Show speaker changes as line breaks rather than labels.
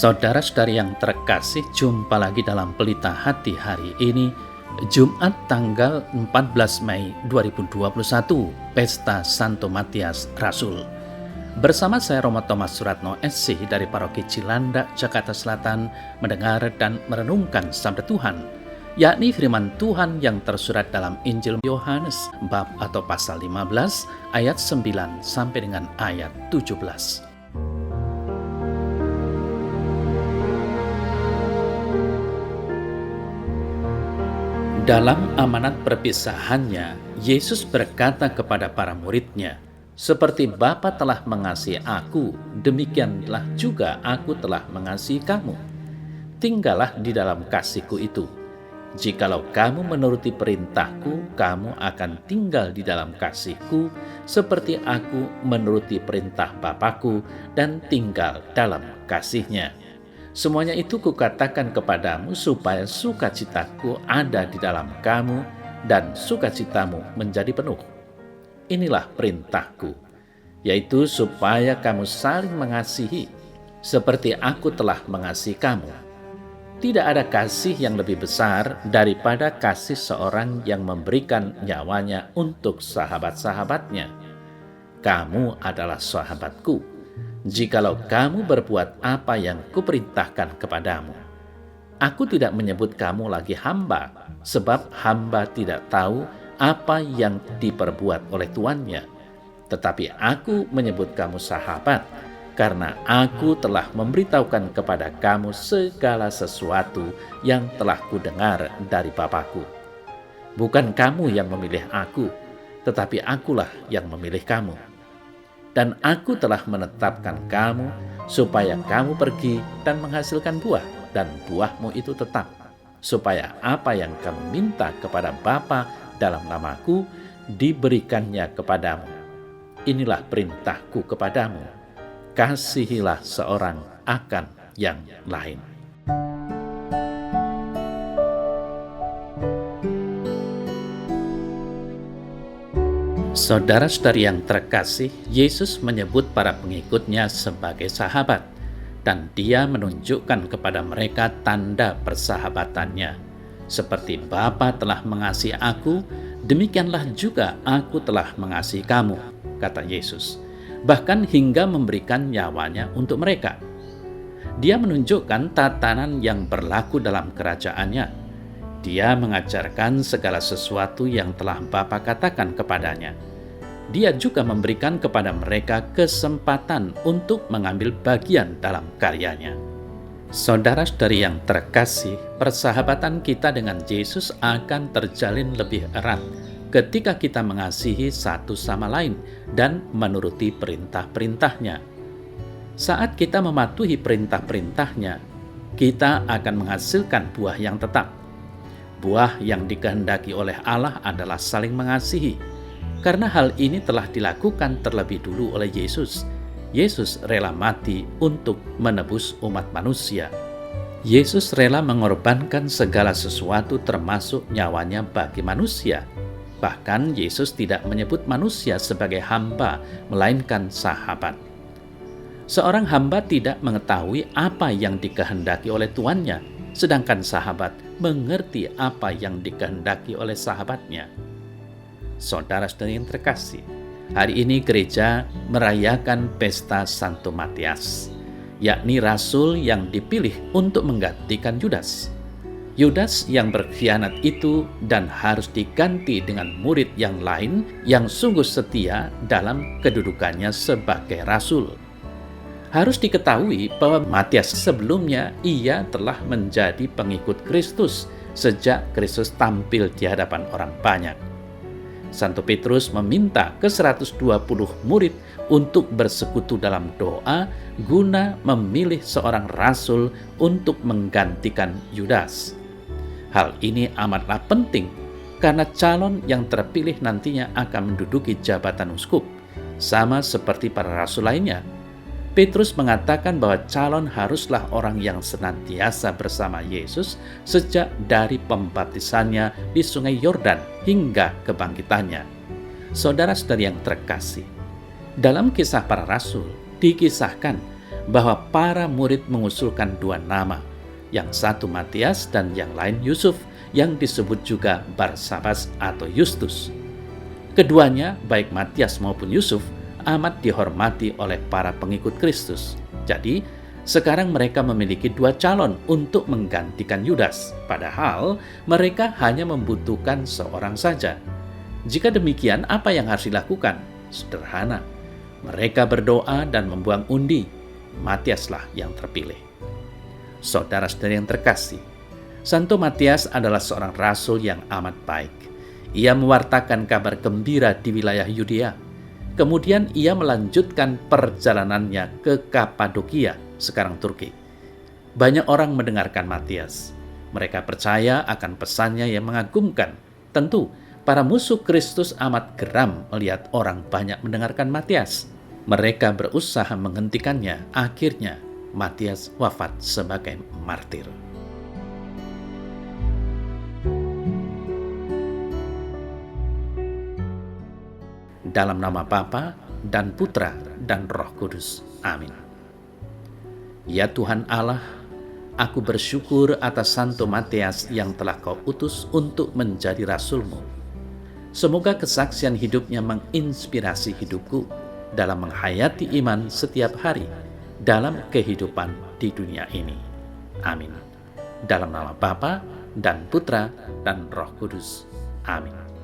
Saudara-saudari yang terkasih, jumpa lagi dalam Pelita Hati hari ini, Jumat tanggal 14 Mei 2021, Pesta Santo Matias Rasul. Bersama saya Romo Thomas Suratno SC dari Paroki Cilandak, Jakarta Selatan, mendengar dan merenungkan Sabda Tuhan, yakni firman Tuhan yang tersurat dalam Injil Yohanes, bab atau pasal 15, ayat 9 sampai dengan ayat 17. Dalam amanat perpisahannya, Yesus berkata kepada para murid-Nya, "Seperti Bapa telah mengasihi aku, demikianlah juga aku telah mengasihi kamu. Tinggallah di dalam kasih-Ku itu. Jikalau kamu menuruti perintah-Ku, kamu akan tinggal di dalam kasih-Ku, seperti aku menuruti perintah Bapa-Ku dan tinggal dalam kasih-Nya. Semuanya itu kukatakan kepadamu supaya sukacitaku ada di dalam kamu dan sukacitamu menjadi penuh. Inilah perintahku, yaitu supaya kamu saling mengasihi, seperti aku telah mengasihi kamu. Tidak ada kasih yang lebih besar daripada kasih seorang yang memberikan nyawanya untuk sahabat-sahabatnya. Kamu adalah sahabatku jikalau kamu berbuat apa yang kuperintahkan kepadamu. Aku tidak menyebut kamu lagi hamba, sebab hamba tidak tahu apa yang diperbuat oleh tuannya. Tetapi aku menyebut kamu sahabat, karena aku telah memberitahukan kepada kamu segala sesuatu yang telah kudengar dari Bapa-Ku. Bukan kamu yang memilih aku, tetapi akulah yang memilih kamu. Dan aku telah menetapkan kamu supaya kamu pergi dan menghasilkan buah, dan buahmu itu tetap, supaya apa yang kamu minta kepada Bapa dalam namaku diberikannya kepadamu. Inilah perintahku kepadamu, kasihilah seorang akan yang lain." Saudara-saudari yang terkasih, Yesus menyebut para pengikutnya sebagai sahabat, dan Dia menunjukkan kepada mereka tanda persahabatannya. Seperti Bapa telah mengasihi aku, demikianlah juga aku telah mengasihi kamu, kata Yesus. Bahkan hingga memberikan nyawanya untuk mereka. Dia menunjukkan tatanan yang berlaku dalam kerajaannya. Dia mengajarkan segala sesuatu yang telah Bapa katakan kepadanya. Dia juga memberikan kepada mereka kesempatan untuk mengambil bagian dalam karyanya. Saudara-saudari yang terkasih, persahabatan kita dengan Yesus akan terjalin lebih erat ketika kita mengasihi satu sama lain dan menuruti perintah-perintahnya. Saat kita mematuhi perintah-perintahnya, kita akan menghasilkan buah yang tetap. Buah yang dikehendaki oleh Allah adalah saling mengasihi. Karena hal ini telah dilakukan terlebih dulu oleh Yesus. Yesus rela mati untuk menebus umat manusia. Yesus rela mengorbankan segala sesuatu termasuk nyawanya bagi manusia. Bahkan Yesus tidak menyebut manusia sebagai hamba, melainkan sahabat. Seorang hamba tidak mengetahui apa yang dikehendaki oleh tuannya, sedangkan sahabat mengerti apa yang dikehendaki oleh sahabatnya. Saudara-saudari yang terkasih, hari ini gereja merayakan pesta Santo Matias, yakni rasul yang dipilih untuk menggantikan Yudas. Yudas yang berkhianat itu dan harus diganti dengan murid yang lain yang sungguh setia dalam kedudukannya sebagai rasul. Harus diketahui bahwa Matias sebelumnya ia telah menjadi pengikut Kristus sejak Kristus tampil di hadapan orang banyak. Santo Petrus meminta ke 120 murid untuk bersekutu dalam doa guna memilih seorang rasul untuk menggantikan Yudas. Hal ini amatlah penting karena calon yang terpilih nantinya akan menduduki jabatan uskup, sama seperti para rasul lainnya. Petrus mengatakan bahwa calon haruslah orang yang senantiasa bersama Yesus sejak dari pembaptisannya di Sungai Yordan hingga kebangkitannya. Saudara-saudari yang terkasih, dalam kisah para rasul dikisahkan bahwa para murid mengusulkan dua nama, yang satu Matias dan yang lain Yusuf, yang disebut juga Barsabas atau Justus. Keduanya, baik Matias maupun Yusuf, amat dihormati oleh para pengikut Kristus. Jadi, sekarang mereka memiliki dua calon untuk menggantikan Yudas, padahal mereka hanya membutuhkan seorang saja. Jika demikian, apa yang harus dilakukan? Sederhana. Mereka berdoa dan membuang undi. Matiaslah yang terpilih. Saudara-saudari yang terkasih, Santo Matias adalah seorang rasul yang amat baik. Ia mewartakan kabar gembira di wilayah Yudea. Kemudian ia melanjutkan perjalanannya ke Kapadokia, sekarang Turki. Banyak orang mendengarkan Matias. Mereka percaya akan pesannya yang mengagumkan. Tentu, para musuh Kristus amat geram melihat orang banyak mendengarkan Matias. Mereka berusaha menghentikannya. Akhirnya, Matias wafat sebagai martir. Dalam nama Bapa dan Putra dan Roh Kudus. Amin. Ya Tuhan Allah, aku bersyukur atas Santo Matias yang telah Kau utus untuk menjadi rasul-Mu. Semoga kesaksian hidupnya menginspirasi hidupku dalam menghayati iman setiap hari dalam kehidupan di dunia ini. Amin. Dalam nama Bapa dan Putra dan Roh Kudus. Amin.